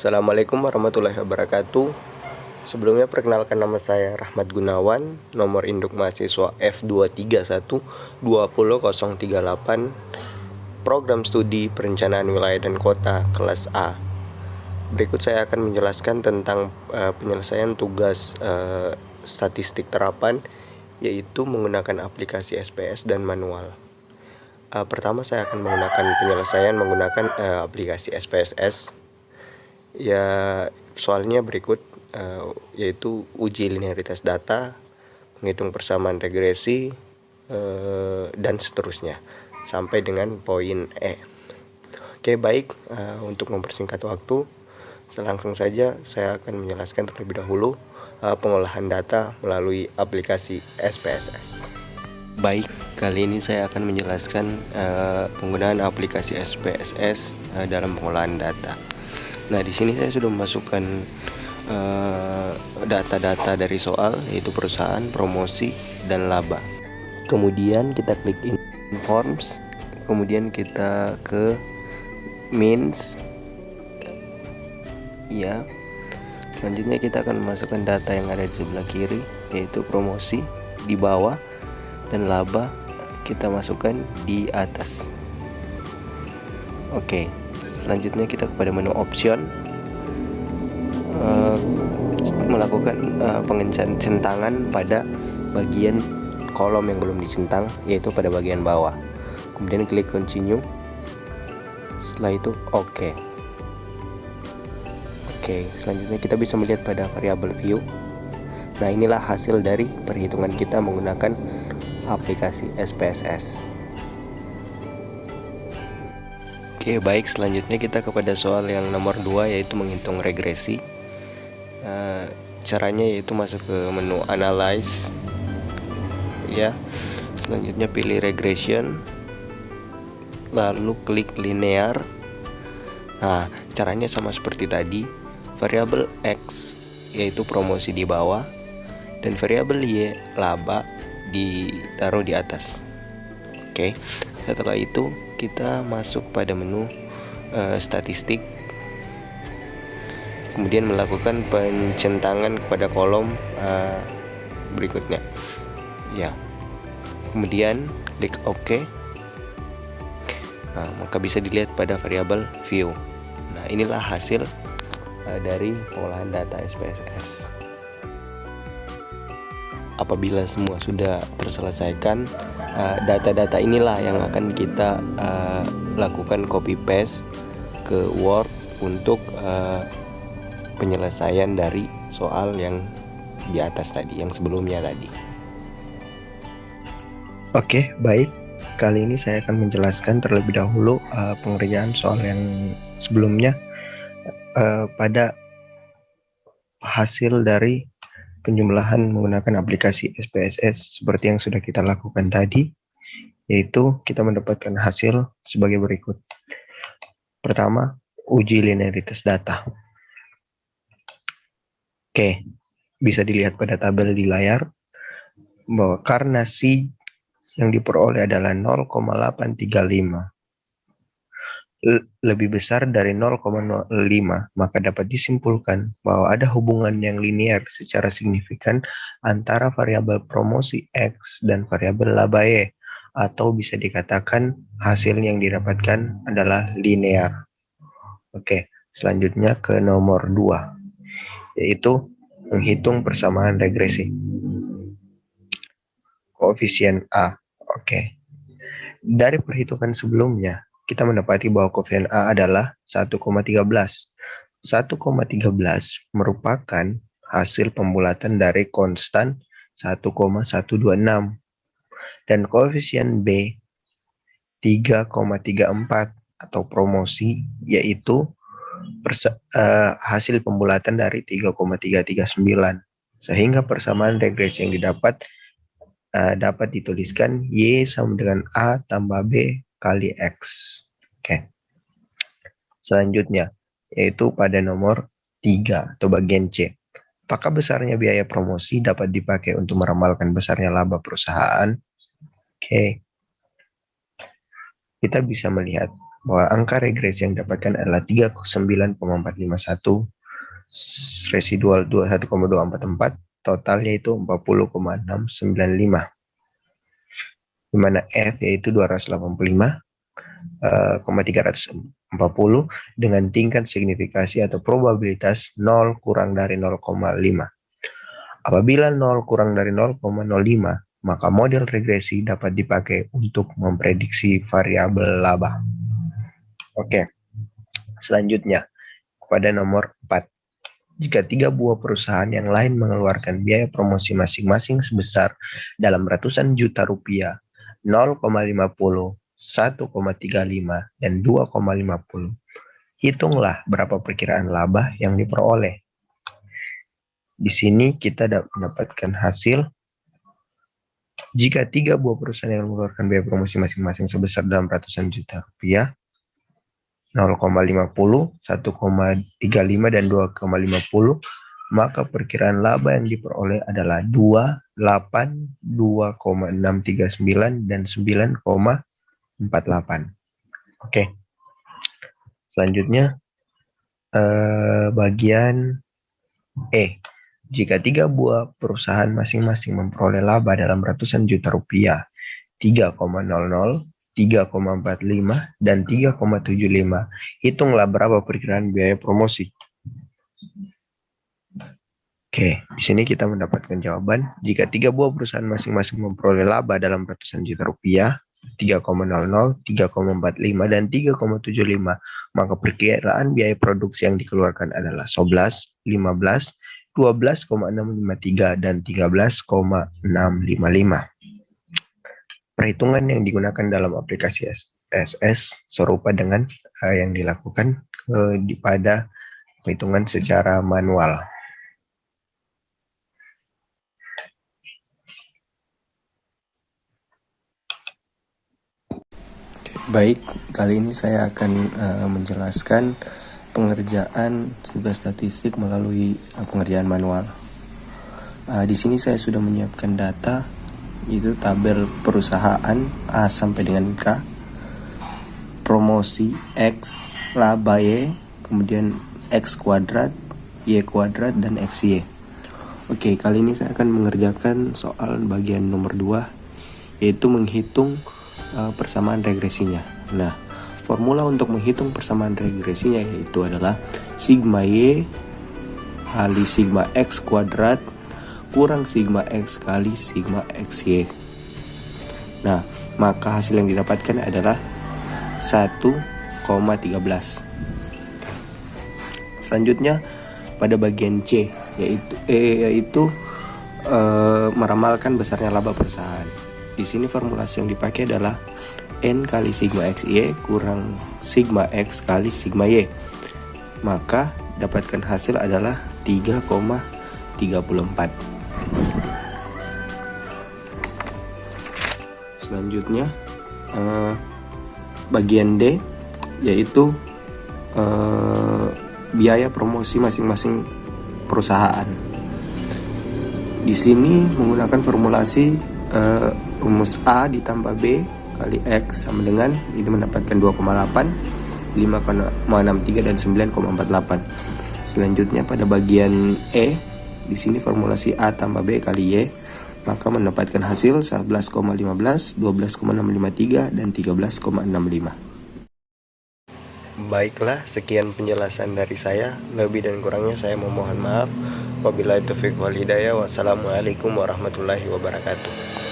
Assalamualaikum warahm38 wabarakatuh. Sebelumnya perkenalkan, nama saya Rahmat Gunawan, nomor induk mahasiswa F23120038, program studi perencanaan wilayah dan kota kelas A. Berikut saya akan menjelaskan tentang penyelesaian tugas statistik terapan, yaitu menggunakan aplikasi SPS dan manual. Pertama saya akan menggunakan aplikasi SPSS. Ya, soalnya berikut, yaitu uji linearitas data, menghitung persamaan regresi, dan seterusnya sampai dengan poin E. Oke, baik, untuk mempersingkat waktu, langsung saja saya akan menjelaskan terlebih dahulu pengolahan data melalui aplikasi SPSS. Baik, kali ini saya akan menjelaskan penggunaan aplikasi SPSS dalam pengolahan data. Nah, di sini saya sudah memasukkan data-data dari soal, yaitu perusahaan, promosi, dan laba. Kemudian kita klik Informs, kemudian kita ke Means. Ya. Selanjutnya kita akan memasukkan data yang ada di sebelah kiri, yaitu promosi di bawah dan laba kita masukkan di atas. Oke. Selanjutnya kita kepada menu option, melakukan pencentangan pada bagian kolom yang belum dicentang, yaitu pada bagian bawah. Kemudian klik continue. Setelah itu oke. Selanjutnya kita bisa melihat pada variabel view. Nah, inilah hasil dari perhitungan kita menggunakan aplikasi SPSS. Oke, baik, selanjutnya kita kepada soal yang nomor 2, yaitu menghitung regresi. Caranya yaitu masuk ke menu Analyze, ya. Selanjutnya pilih Regression, lalu klik Linear. Nah, caranya sama seperti tadi. Variabel X yaitu promosi di bawah, dan variabel Y laba ditaruh di atas. Oke, setelah itu kita masuk pada menu statistik, kemudian melakukan pencentangan kepada kolom berikutnya, ya. Kemudian klik OK. Nah, maka bisa dilihat pada variabel view. Nah, inilah hasil dari pengolahan data SPSS. Apabila semua sudah terselesaikan, data-data inilah yang akan kita lakukan copy paste ke Word untuk penyelesaian dari soal yang di atas tadi, yang sebelumnya tadi. Oke, baik. Kali ini saya akan menjelaskan terlebih dahulu pengerjaan soal yang sebelumnya pada hasil dari penjumlahan menggunakan aplikasi SPSS seperti yang sudah kita lakukan tadi, yaitu kita mendapatkan hasil sebagai berikut. Pertama, uji linearitas data. Oke, bisa dilihat pada tabel di layar bahwa karena C yang diperoleh adalah 0,835 lebih besar dari 0,05, maka dapat disimpulkan bahwa ada hubungan yang linear secara signifikan antara variabel promosi X dan variabel laba Y, atau bisa dikatakan hasil yang didapatkan adalah linear. Oke, selanjutnya ke nomor 2, yaitu menghitung persamaan regresi. Koefisien A. Oke. Dari perhitungan sebelumnya, kita mendapati bahwa koefisien A adalah 1,13. 1,13 merupakan hasil pembulatan dari konstan 1,126 dan koefisien B 3,34 atau promosi, yaitu hasil pembulatan dari 3,339, sehingga persamaan regresi yang didapat dapat dituliskan Y sama dengan A tambah B kali X. Oke. Selanjutnya, yaitu pada nomor 3 atau bagian C. Apakah besarnya biaya promosi dapat dipakai untuk meramalkan besarnya laba perusahaan? Oke. Kita bisa melihat bahwa angka regresi yang didapatkan adalah 39,451, residual 21,244, totalnya itu 40,695, di mana F yaitu 285,340 dengan tingkat signifikasi atau probabilitas 0 kurang dari 0,5. Apabila 0 kurang dari 0,05, maka model regresi dapat dipakai untuk memprediksi variabel laba. Oke, selanjutnya pada nomor 4. Jika 3 buah perusahaan yang lain mengeluarkan biaya promosi masing-masing sebesar dalam ratusan juta rupiah, 0,50, 1,35, dan 2,50. Hitunglah berapa perkiraan laba yang diperoleh. Di sini kita mendapatkan hasil jika 3 buah perusahaan yang mengeluarkan biaya promosi masing-masing sebesar dalam ratusan juta rupiah, 0,50, 1,35, dan 2,50, maka perkiraan laba yang diperoleh adalah 28, 2,639, dan 9,48. Oke. Selanjutnya bagian E. Jika 3 buah perusahaan masing-masing memperoleh laba dalam ratusan juta rupiah, 3,00, 3,45, dan 3,75. Hitunglah berapa perkiraan biaya promosi. Oke, di sini kita mendapatkan jawaban. Jika 3 buah perusahaan masing-masing memperoleh laba dalam ratusan juta rupiah, 3,00, 3,45, dan 3,75, maka perkiraan biaya produksi yang dikeluarkan adalah 11, 15, 12,653, dan 13,655. Perhitungan yang digunakan dalam aplikasi SS serupa dengan yang dilakukan pada perhitungan secara manual. Baik, kali ini saya akan menjelaskan pengerjaan tugas statistik melalui pengerjaan manual. Di sini saya sudah menyiapkan data, itu tabel perusahaan A sampai dengan K, promosi X, laba Y, kemudian X kuadrat, Y kuadrat, dan XY. Oke, kali ini saya akan mengerjakan soal bagian nomor 2, yaitu menghitung persamaan regresinya. Nah, formula untuk menghitung persamaan regresinya yaitu adalah sigma Y kali sigma X kuadrat kurang sigma X kali sigma XY. Nah, maka hasil yang didapatkan adalah 1,13. Selanjutnya pada bagian C yaitu meramalkan besarnya laba perusahaan. Di sini formulasi yang dipakai adalah N kali sigma XY kurang sigma X kali sigma Y. Maka dapatkan hasil adalah 3,34. Selanjutnya bagian D yaitu biaya promosi masing-masing perusahaan. Di sini menggunakan formulasi rumus A ditambah B kali X sama dengan ini mendapatkan 2,8, 5,63, dan 9,48. Selanjutnya pada bagian E, di sini formulasi A tambah B kali Y, maka mendapatkan hasil 11,15, 12,653, dan 13,65. Baiklah, sekian penjelasan dari saya. Lebih dan kurangnya saya memohon maaf. Wabillahi taufiq wal hidayah. Wassalamualaikum warahmatullahi wabarakatuh.